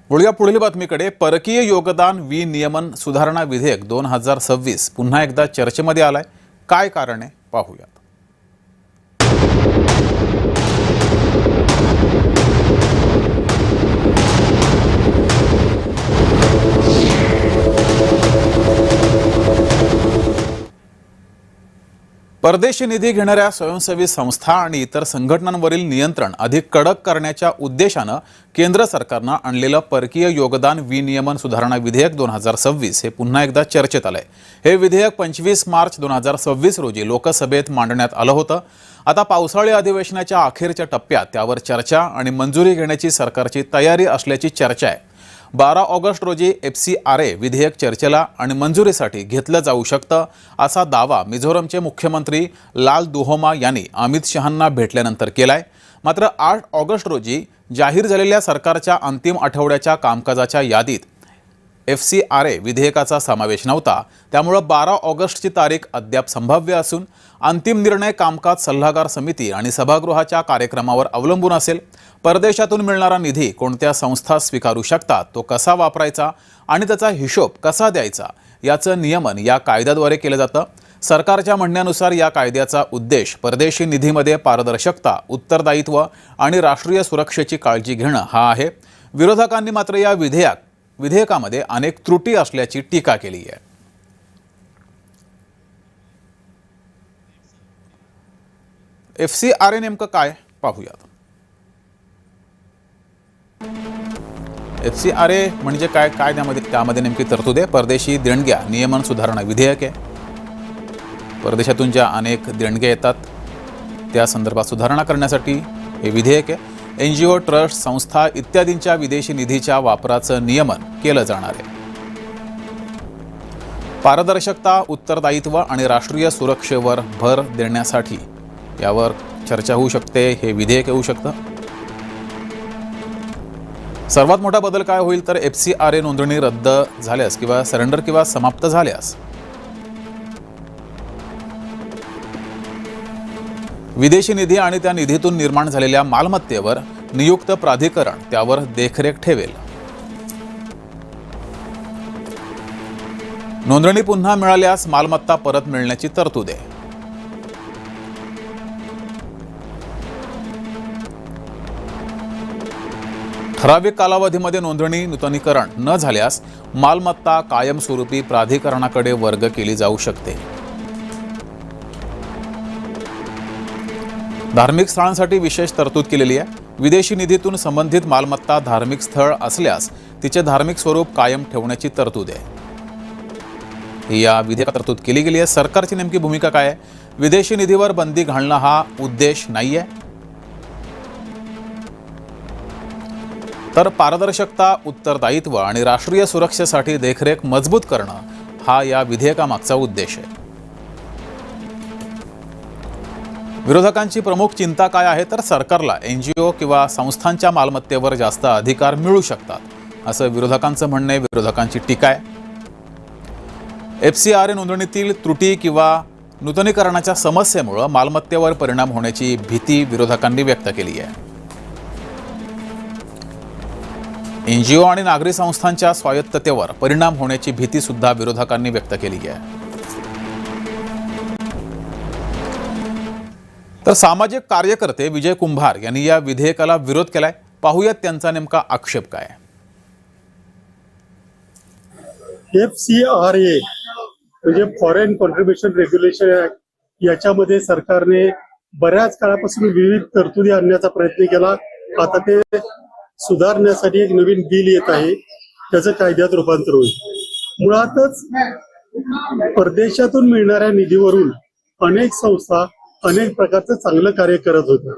वळूया पुढील बातमीकडे। परकीय योगदान विनियमन सुधारणा विधेयक 2026 पुन्हा एकदा चर्चेमध्ये आलाय। काय कारण आहे पाहूया। परदेशी निधी घेणाऱ्या स्वयंसेवी संस्था आणि इतर संघटनांवरील नियंत्रण अधिक कडक करण्याच्या उद्देशाने केंद्र सरकारने आणलेलं परकीय योगदान विनियमन सुधारणा विधेयक 2026 हे पुन्हा एकदा चर्चेत आलंय। हे विधेयक 25 मार्च 2026 रोजी लोकसभेत मांडण्यात आलं होतं। आता पावसाळी अधिवेशनाच्या अखेरच्या टप्प्यात त्यावर चर्चा आणि मंजुरी घेण्याची सरकारची तयारी असल्याची चर्चा आहे। 12 ऑगस्ट रोजी FCRA विधेयक चर्चेला आणि मंजुरीसाठी घेतलं जाऊ शकतं असा दावा मिझोरमचे मुख्यमंत्री लाल दुहोमा यांनी अमित शहांना भेटल्यानंतर केलाय। मात्र 8 ऑगस्ट रोजी जाहीर झालेल्या सरकारच्या अंतिम आठवड्याच्या कामकाजाच्या यादीत FCRA विधेयकाचा समावेश नव्हता। त्यामुळे 12 ऑगस्टची तारीख अद्याप संभाव्य असून अंतिम निर्णय कामकाज सल्लागार समिती आणि सभागृहाच्या कार्यक्रमावर अवलंबून असेल। परदेशातून मिळणारा निधी कोणत्या संस्था स्वीकारू शकतात, तो कसा वापरायचा आणि त्याचा हिशोब कसा द्यायचा याचं नियमन या कायद्याद्वारे केलं जातं। सरकारच्या म्हणण्यानुसार या कायद्याचा उद्देश परदेशी निधीमध्ये पारदर्शकता, उत्तरदायित्व आणि राष्ट्रीय सुरक्षेची काळजी घेणं हा आहे। विरोधकांनी मात्र या विधेयकामध्ये अनेक त्रुटी असल्याची टीका केली आहे। FCRA नेमकं काय पाहूयात। FCRA म्हणजे काय, त्यामध्ये नेमकी तरतूद आहे। परदेशी देणग्या नियमन सुधारणा विधेयक आहे। परदेशातून ज्या अनेक देणग्या येतात त्या संदर्भात सुधारणा करण्यासाठी हे विधेयक आहे। NGO, ट्रस्ट, संस्था इत्यादींच्या विदेशी निधीच्या वापराचं नियमन केलं जाणार आहे। पारदर्शकता, उत्तरदायित्व आणि राष्ट्रीय सुरक्षेवर भर देण्यासाठी यावर चर्चा होऊ शकते, हे विधेयक येऊ शकतं। सर्वात मोठा बदल काय होईल तर FCRA नोंदणी रद्द झाल्यास किंवा सरेंडर किंवा समाप्त झाल्यास विदेशी निधी आणि त्या निधीतून निर्माण झालेल्या मालमत्तेवर नियुक्त प्राधिकरण त्यावर देखरेख ठेवेल। नोंदणी पुन्हा मिळाल्यास मालमत्ता परत मिळण्याची तरतूद आहे। ठराविक कालावधीमध्ये नोंदणी नूतनीकरण न झाल्यास मालमत्ता कायमस्वरूपी प्राधिकरणाकडे वर्ग केली जाऊ शकते। धार्मिक स्थळांसाठी विशेष तरतूद केलेली आहे। विदेशी निधीतून संबंधित मालमत्ता धार्मिक स्थळ असल्यास तिचे धार्मिक स्वरूप कायम ठेवण्याची तरतूद आहे। या विधेयकात तरतूद केली गेली आहे। सरकारची नेमकी भूमिका काय आहे? विदेशी निधीवर बंदी घालणं हा उद्देश नाहीये, तर पारदर्शकता, उत्तरदायित्व आणि राष्ट्रीय सुरक्षेसाठी देखरेख मजबूत करणं हा या विधेयकामागचा उद्देश आहे। विरोधकांची प्रमुख चिंता काय आहे तर सरकारला NGO किंवा संस्थांच्या मालमत्तेवर जास्त अधिकार मिळू शकतात असं विरोधकांचं म्हणणं आहे। विरोधकांची टीका आहे FCRA नोंदणीतील त्रुटी किंवा नूतनीकरणाच्या समस्येमुळे मालमत्तेवर परिणाम होण्याची भीती विरोधकांनी व्यक्त केली आहे। NGO आणि नागरी संस्थांच्या स्वायत्ततेवर परिणाम होण्याची भीती सुद्धा विरोधकांनी व्यक्त केली आहे। तर सामाजिक कार्यकर्ते विजय कुंभार यांनी या विधेयकाला विरोध केलाय। पाहूयात त्यांचा नेमका आक्षेप काय। FCRA म्हणजे फॉरेन कॉन्ट्रीब्युशन रेग्युलेशन ऍक्ट, याच्यामध्ये सरकारने बऱ्याच काळापासून विविध तरतुदी आणण्याचा प्रयत्न केला। आता ते सुधारण्यासाठी एक नवीन बिल येत आहे, त्याचं कायद्यात रूपांतर होईल। मुळातच परदेशातून मिळणाऱ्या निधीवरून अनेक संस्था अनेक प्रकारचं चांगलं कार्य करत होतं,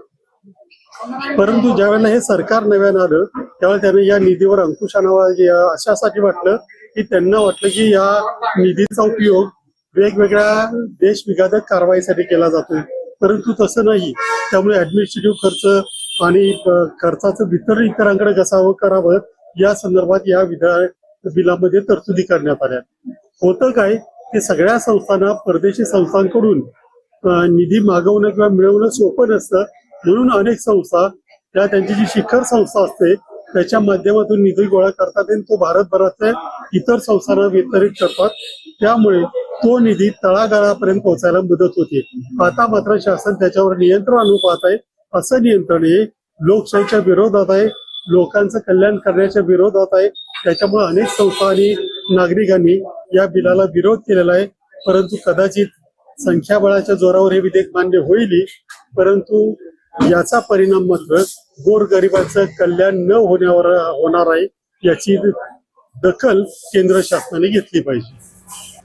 परंतु ज्यावेळेला हे सरकार नव्यानं आलं त्यावेळेला त्याने या निधीवर अंकुश आणावा अशासाठी वाटलं की त्यांना वाटलं की या निधीचा उपयोग वेगवेगळ्या देशविघातक कारवाईसाठी केला जातोय, परंतु तसं नाही। त्यामुळे ऍडमिनिस्ट्रेटिव्ह खर्च आणि खर्चाचं वितरण इतरांकडे कसावं करावं या संदर्भात या बिलामध्ये तरतुदी करण्यात आल्या। होतं काय की सगळ्या संस्थांना परदेशी संस्थांकडून निधी मागवणं किंवा मिळवणं सोपं नसतं, म्हणून अनेक संस्था त्यांची जी शिखर संस्था असते त्याच्या माध्यमातून निधी गोळा करतात आणि तो भारतभरातल्या इतर संस्थांना वितरित करतात. त्यामुळे तो निधी तळागाळापर्यंत पोहोचायला मदत होते. आता मात्र शासन त्याच्यावर नियंत्रण आणू पाहत आहे. असं नियंत्रण हे लोकशाहीच्या विरोधात आहे, लोकांचं कल्याण करण्याच्या विरोधात आहे. त्याच्यामुळे अनेक संस्था आणि नागरिकांनी या बिलाला विरोध केलेला आहे. परंतु कदाचित संख्याबळाच्या जोरावर हे विधेयक मान्य होईल, परंतु याचा परिणाम मात्र गोरगरिबांचं कल्याण न होणार आहे. याची दखल केंद्र शासनाने घेतली पाहिजे.